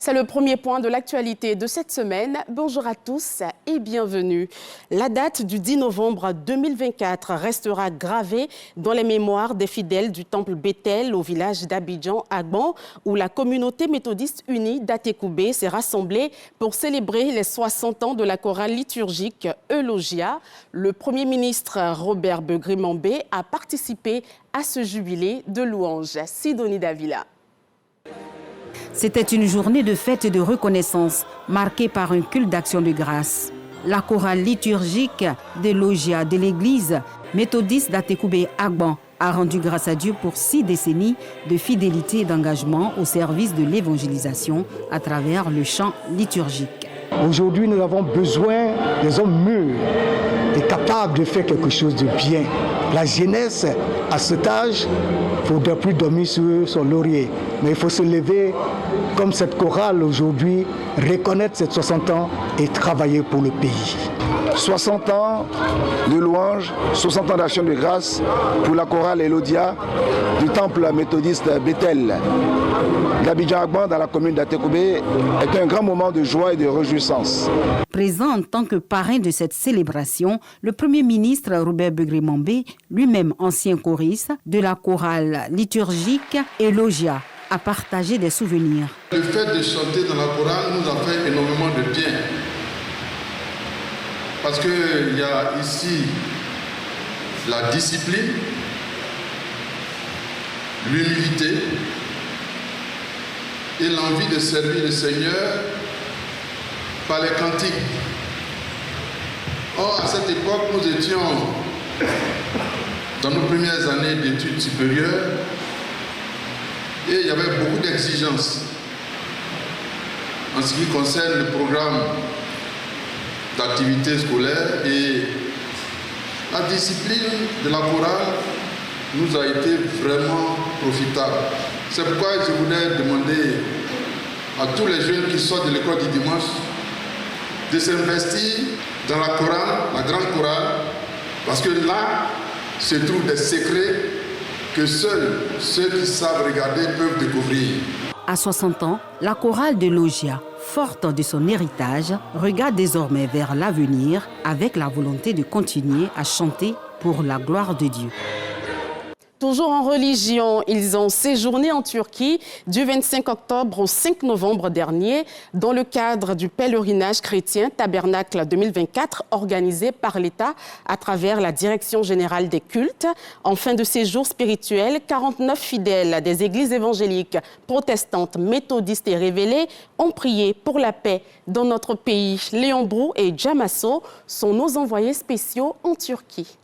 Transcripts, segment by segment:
C'est le premier point de l'actualité de cette semaine. Bonjour à tous et bienvenue. La date du 10 novembre 2024 restera gravée dans les mémoires des fidèles du temple Bethel au village d'Abidjan-Agban, où la communauté méthodiste unie d'Atekoubé s'est rassemblée pour célébrer les 60 ans de la chorale liturgique Eulogia. Le Premier ministre Robert Begré-Mambé a participé à ce jubilé de louanges. Sidonie Davila. C'était une journée de fête et de reconnaissance marquée par un culte d'action de grâce. La chorale liturgique d'Eulogia de l'église méthodiste d'Atekoubé-Agban a rendu grâce à Dieu pour 6 décennies de fidélité et d'engagement au service de l'évangélisation à travers le chant liturgique. Aujourd'hui, nous avons besoin des hommes mûrs et capables de faire quelque chose de bien. La jeunesse, à cet âge, il ne faudrait plus dormir sur son laurier. Mais il faut se lever comme cette chorale aujourd'hui, reconnaître ces 60 ans et travailler pour le pays. 60 ans de louange, 60 ans d'action de grâce pour la chorale Eulogia du temple méthodiste Bethel d'Abidjan-Agban dans la commune d'Atekoubé est un grand moment de joie et de réjouissance. Présent en tant que parrain de cette célébration, le Premier ministre Robert Begré-Mambé, lui-même ancien choriste de la chorale liturgique Eulogia, a partagé des souvenirs. Le fait de chanter dans la chorale nous a fait énormément de bien. Parce qu'il y a ici la discipline, l'humilité et l'envie de servir le Seigneur par les cantiques. Or, à cette époque, nous étions dans nos premières années d'études supérieures et il y avait beaucoup d'exigences en ce qui concerne le programme d'activités scolaires et la discipline de la chorale nous a été vraiment profitable. C'est pourquoi je voulais demander à tous les jeunes qui sortent de l'école du dimanche de s'investir dans la chorale, la grande chorale, parce que là se trouvent des secrets que seuls ceux qui savent regarder peuvent découvrir. À 60 ans, la chorale d'Eulogia, forte de son héritage, regarde désormais vers l'avenir avec la volonté de continuer à chanter pour la gloire de Dieu. Toujours en religion, ils ont séjourné en Turquie du 25 octobre au 5 novembre dernier dans le cadre du pèlerinage chrétien Tabernacle 2024 organisé par l'État à travers la Direction générale des cultes. En fin de séjour spirituel, 49 fidèles des églises évangéliques, protestantes, méthodistes et révélées ont prié pour la paix dans notre pays. Léon Brou et Djamasso sont nos envoyés spéciaux en Turquie.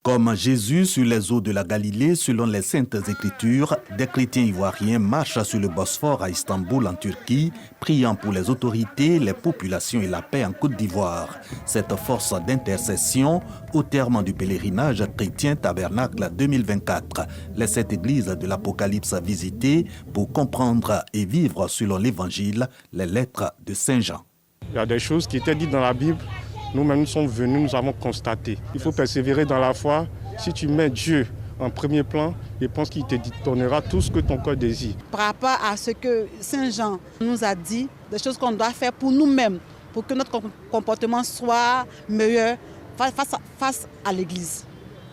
Comme Jésus sur les eaux de la Galilée, selon les Saintes Écritures, des chrétiens ivoiriens marchent sur le Bosphore à Istanbul, en Turquie, priant pour les autorités, les populations et la paix en Côte d'Ivoire. Cette force d'intercession, au terme du pèlerinage chrétien Tabernacle 2024, les 7 églises de l'Apocalypse visitées pour comprendre et vivre selon l'Évangile, les lettres de Saint Jean. Il y a des choses qui étaient dites dans la Bible. Nous-mêmes, nous sommes venus, nous avons constaté. Il faut persévérer dans la foi. Si tu mets Dieu en premier plan, je pense qu'il te donnera tout ce que ton cœur désire. Par rapport à ce que Saint Jean nous a dit, des choses qu'on doit faire pour nous-mêmes, pour que notre comportement soit meilleur face à l'Église.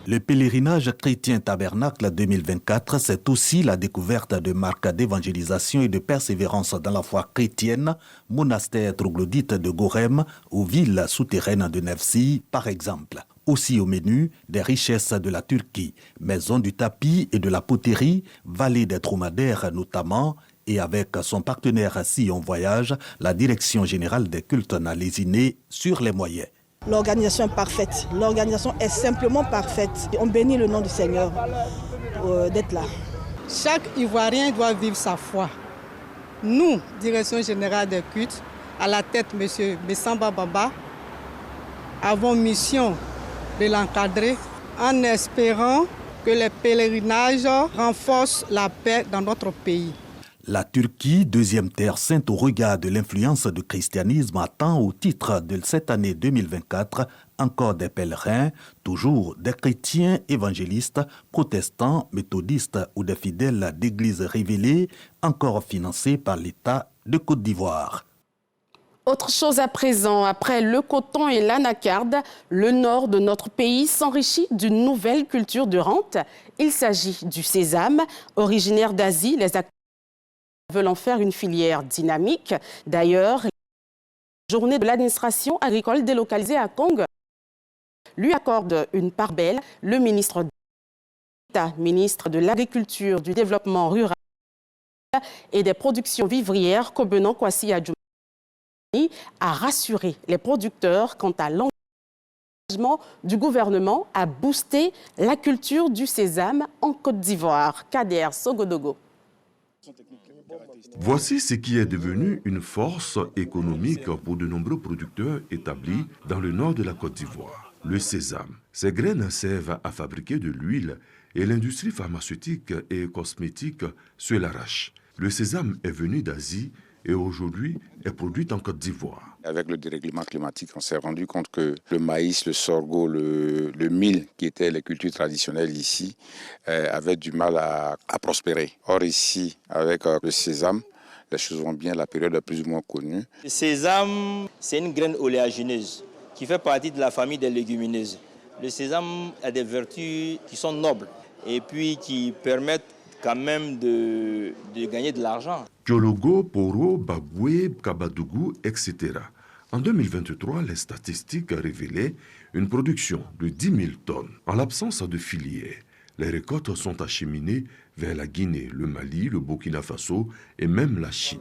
Le pèlerinage chrétien Tabernacle 2024, c'est aussi la découverte de marques d'évangélisation et de persévérance dans la foi chrétienne, monastère troglodyte de Gorem ou ville souterraine de Nevsi, par exemple. Aussi au menu, des richesses de la Turquie, maison du tapis et de la poterie, vallée des dromadaires notamment, et avec son partenaire Sillon Voyage, la Direction générale des cultes n'a lésiné sur les moyens. L'organisation est parfaite. L'organisation est simplement parfaite. On bénit le nom du Seigneur d'être là. Chaque Ivoirien doit vivre sa foi. Nous, Direction générale des cultes, à la tête M. Bessamba Baba, avons mission de l'encadrer en espérant que les pèlerinages renforcent la paix dans notre pays. La Turquie, deuxième terre sainte au regard de l'influence du christianisme, attend au titre de cette année 2024 encore des pèlerins, toujours des chrétiens évangélistes, protestants, méthodistes ou des fidèles d'églises révélées, encore financés par l'État de Côte d'Ivoire. Autre chose à présent, après le coton et l'anacarde, le nord de notre pays s'enrichit d'une nouvelle culture de rente. Il s'agit du sésame, originaire d'Asie. Les acteurs veulent en faire une filière dynamique. D'ailleurs, la journée de l'administration agricole délocalisée à Kong lui accorde une part belle. Le ministre d'État, ministre de l'Agriculture, du Développement rural et des productions vivrières, Kobenan Kwasi Adjoumani, a rassuré les producteurs quant à l'engagement du gouvernement à booster la culture du sésame en Côte d'Ivoire. Kader Sogodogo. Voici ce qui est devenu une force économique pour de nombreux producteurs établis dans le nord de la Côte d'Ivoire. Le sésame. Ces graines servent à fabriquer de l'huile et l'industrie pharmaceutique et cosmétique se l'arrache. Le sésame est venu d'Asie et aujourd'hui est produit en Côte d'Ivoire. Avec le dérèglement climatique, on s'est rendu compte que le maïs, le sorgho, le mil, qui étaient les cultures traditionnelles ici, avaient du mal à prospérer. Or ici, avec le sésame, les choses vont bien, la période est plus ou moins connue. Le sésame, c'est une graine oléagineuse qui fait partie de la famille des légumineuses. Le sésame a des vertus qui sont nobles et puis qui permettent quand même de gagner de l'argent. Tchologo, Poro, Baboué, Kabadougou, etc. En 2023, les statistiques révélaient une production de 10 000 tonnes. En l'absence de filière, les récoltes sont acheminées vers la Guinée, le Mali, le Burkina Faso et même la Chine.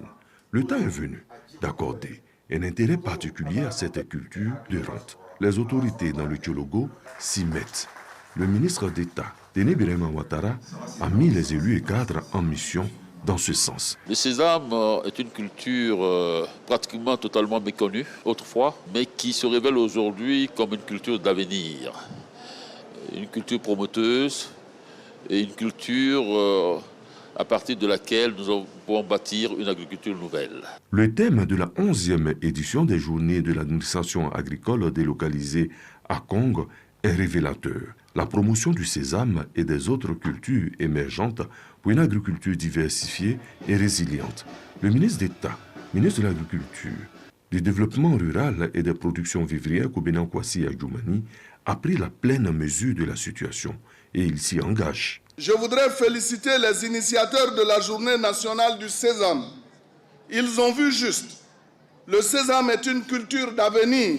Le temps est venu d'accorder un intérêt particulier à cette culture de rente. Les autorités dans le Tchologo s'y mettent. Le ministre d'État, Déné Birama Ouattara, a mis les élus et cadres en mission dans ce sens. Le sésame est une culture pratiquement totalement méconnue autrefois, mais qui se révèle aujourd'hui comme une culture d'avenir. Une culture promoteuse et une culture à partir de laquelle nous pouvons bâtir une agriculture nouvelle. Le thème de la 11e édition des Journées de l'administration agricole délocalisée à Kong est révélateur. La promotion du sésame et des autres cultures émergentes pour une agriculture diversifiée et résiliente. Le ministre d'État, ministre de l'Agriculture, du Développement rural et des productions vivrières, Kobenan Kwasi Adjoumani, a pris la pleine mesure de la situation et il s'y engage. Je voudrais féliciter les initiateurs de la Journée nationale du sésame. Ils ont vu juste. Le sésame est une culture d'avenir.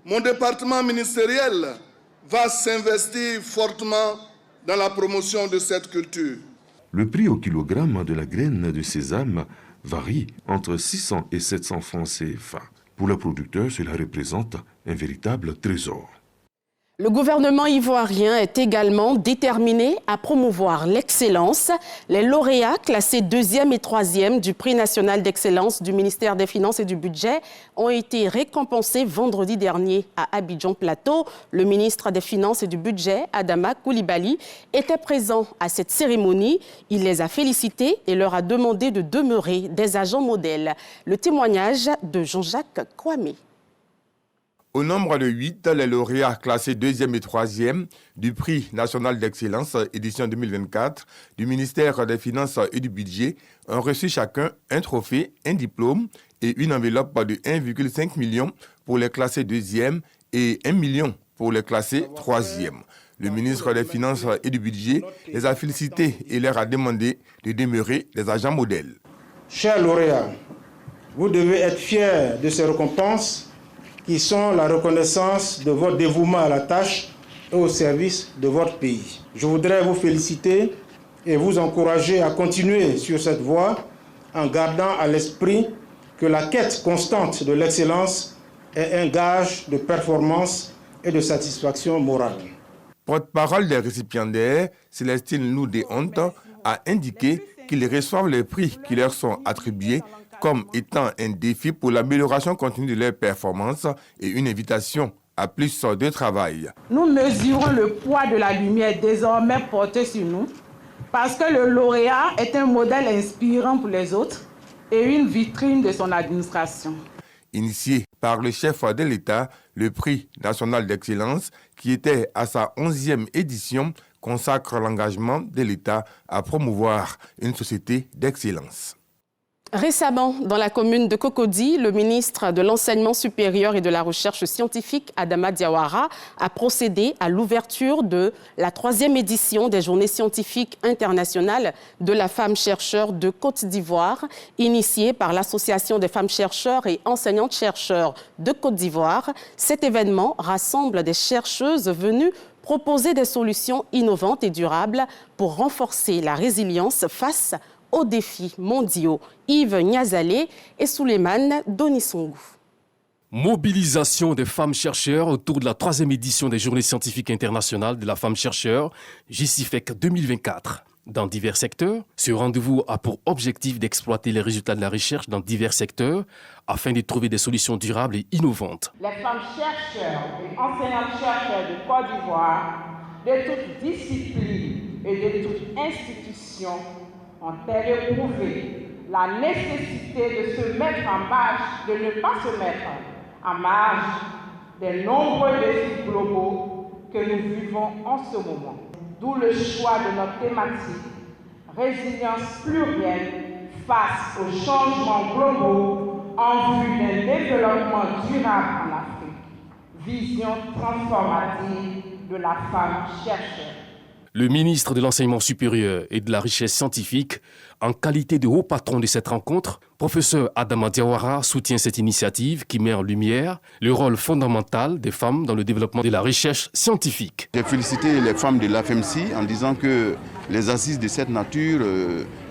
Mon département ministériel va s'investir fortement dans la promotion de cette culture. Le prix au kilogramme de la graine de sésame varie entre 600 et 700 francs CFA. Pour le producteur, cela représente un véritable trésor. Le gouvernement ivoirien est également déterminé à promouvoir l'excellence. Les lauréats classés 2e et 3e du prix national d'excellence du ministère des Finances et du Budget ont été récompensés vendredi dernier à Abidjan Plateau. Le ministre des Finances et du Budget, Adama Koulibaly, était présent à cette cérémonie. Il les a félicités et leur a demandé de demeurer des agents modèles. Le témoignage de Jean-Jacques Kwame. Au nombre de 8, les lauréats classés 2e et 3e du prix national d'excellence édition 2024 du ministère des Finances et du Budget ont reçu chacun un trophée, un diplôme et une enveloppe de 1,5 million pour les classés 2e et 1 million pour les classés 3e. Le ministre des Finances et du Budget les a félicités et leur a demandé de demeurer des agents modèles. Chers lauréats, vous devez être fiers de ces récompenses qui sont la reconnaissance de votre dévouement à la tâche et au service de votre pays. Je voudrais vous féliciter et vous encourager à continuer sur cette voie en gardant à l'esprit que la quête constante de l'excellence est un gage de performance et de satisfaction morale. Porte-parole des récipiendaires, Célestine Loudé-Honte, a indiqué qu'ils reçoivent les prix qui leur sont attribués comme étant un défi pour l'amélioration continue de leurs performances et une invitation à plus de travail. Nous mesurons le poids de la lumière désormais portée sur nous Parce que le lauréat est un modèle inspirant pour les autres et une vitrine de son administration. Initié par le chef de l'État, le prix national d'excellence, qui était à sa 11e édition, consacre l'engagement de l'État à promouvoir une société d'excellence. Récemment, dans la commune de Cocody, le ministre de l'Enseignement supérieur et de la Recherche scientifique, Adama Diawara, a procédé à l'ouverture de la 3e édition des Journées scientifiques internationales de la femme chercheur de Côte d'Ivoire, initiée par l'Association des femmes chercheurs et enseignantes-chercheurs de Côte d'Ivoire. Cet événement rassemble des chercheuses venues proposer des solutions innovantes et durables pour renforcer la résilience face aux défis mondiaux. Yves Niazalé et Souleymane Donisongou. Mobilisation des femmes chercheurs autour de la 3e édition des Journées scientifiques internationales de la femme chercheur, JCIFEC 2024. Dans divers secteurs, ce rendez-vous a pour objectif d'exploiter les résultats de la recherche dans divers secteurs afin de trouver des solutions durables et innovantes. Les femmes chercheurs et enseignantes-chercheurs de Côte d'Ivoire, de toutes disciplines et de toutes institutions, ont-elles éprouvé la nécessité de se mettre en marche, de ne pas se mettre en marge des nombreux défis globaux que nous vivons en ce moment. D'où le choix de notre thématique, résilience plurielle face aux changements globaux en vue d'un développement durable en Afrique. Vision transformative de la femme chercheur. Le ministre de l'Enseignement supérieur et de la Richesse scientifique, en qualité de haut patron de cette rencontre, professeur Adama Diawara soutient cette initiative qui met en lumière le rôle fondamental des femmes dans le développement de la recherche scientifique. J'ai félicité les femmes de l'AFMC en disant que les assises de cette nature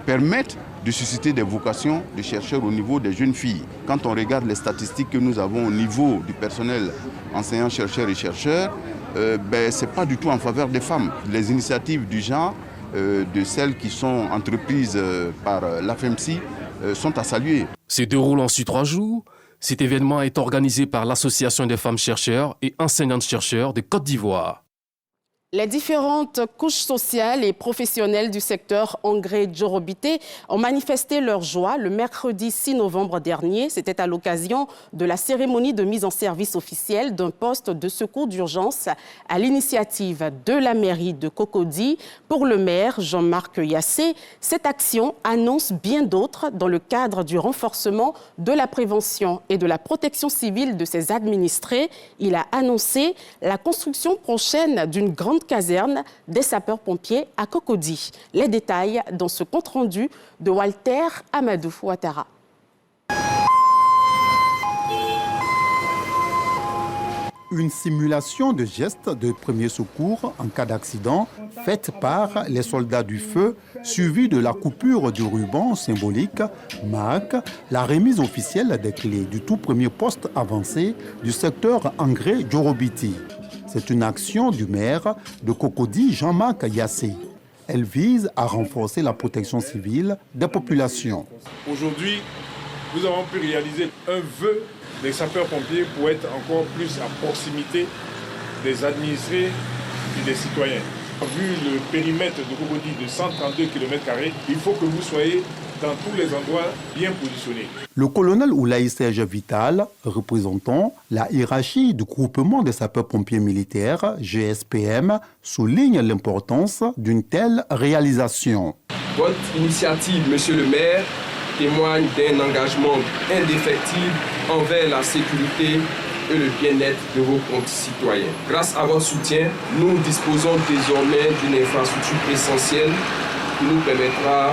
permettent de susciter des vocations de chercheurs au niveau des jeunes filles. Quand on regarde les statistiques que nous avons au niveau du personnel enseignant, chercheurs et chercheurs, ce n'est pas du tout en faveur des femmes. Les initiatives du genre, de celles qui sont entreprises par l'AFMC, sont à saluer. Se déroulant sur 3 jours, cet événement est organisé par l'Association des femmes chercheurs et enseignantes-chercheurs de Côte d'Ivoire. Les différentes couches sociales et professionnelles du secteur Angré-Djorobité ont manifesté leur joie le mercredi 6 novembre dernier. C'était à l'occasion de la cérémonie de mise en service officielle d'un poste de secours d'urgence à l'initiative de la mairie de Cocody. Pour le maire Jean-Marc Yassé, cette action annonce bien d'autres dans le cadre du renforcement de la prévention et de la protection civile de ses administrés. Il a annoncé la construction prochaine d'une grande caserne des sapeurs-pompiers à Cocody. Les détails dans ce compte-rendu de Walter Amadou Ouattara. Une simulation de gestes de premier secours en cas d'accident faite par les soldats du feu, suivie de la coupure du ruban symbolique, marque la remise officielle des clés du tout premier poste avancé du secteur Angré-Djorobité. C'est une action du maire de Cocody, Jean-Marc Yassé. Elle vise à renforcer la protection civile des populations. Aujourd'hui, nous avons pu réaliser un vœu des sapeurs-pompiers pour être encore plus à proximité des administrés et des citoyens. Vu le périmètre de Cocody de 132 km², il faut que vous soyez dans tous les endroits bien positionnés. Le colonel Oulaï Serge Vital, représentant la hiérarchie du groupement des sapeurs-pompiers militaires, GSPM, souligne l'importance d'une telle réalisation. Votre initiative, monsieur le maire, témoigne d'un engagement indéfectible envers la sécurité et le bien-être de vos concitoyens. Grâce à votre soutien, nous disposons désormais d'une infrastructure essentielle qui nous permettra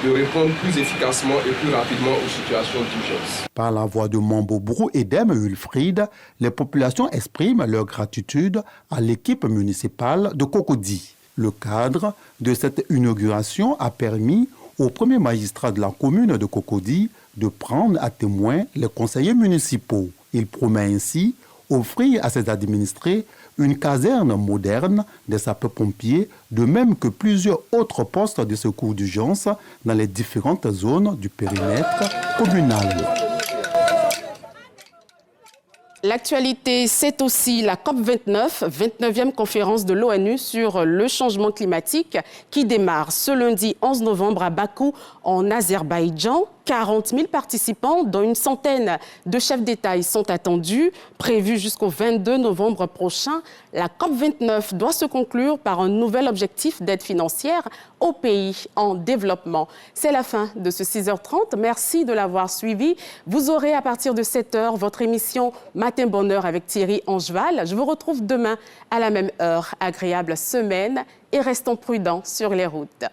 de répondre plus efficacement et plus rapidement aux situations d'urgence. Par la voix de Mambobrou et d'Em Ulfried, les populations expriment leur gratitude à l'équipe municipale de Cocody. Le cadre de cette inauguration a permis au premier magistrat de la commune de Cocody de prendre à témoin les conseillers municipaux. Il promet ainsi offrir à ses administrés une caserne moderne des sapeurs-pompiers, de même que plusieurs autres postes de secours d'urgence dans les différentes zones du périmètre communal. L'actualité, c'est aussi la COP29, 29e conférence de l'ONU sur le changement climatique qui démarre ce lundi 11 novembre à Bakou, en Azerbaïdjan. 40 000 participants, dont une centaine de chefs d'État y sont attendus. Prévu jusqu'au 22 novembre prochain, la COP29 doit se conclure par un nouvel objectif d'aide financière aux pays en développement. C'est la fin de ce 6h30. Merci de l'avoir suivi. Vous aurez à partir de 7h votre émission Matin Bonheur avec Thierry Angeval. Je vous retrouve demain à la même heure. Agréable semaine et restons prudents sur les routes.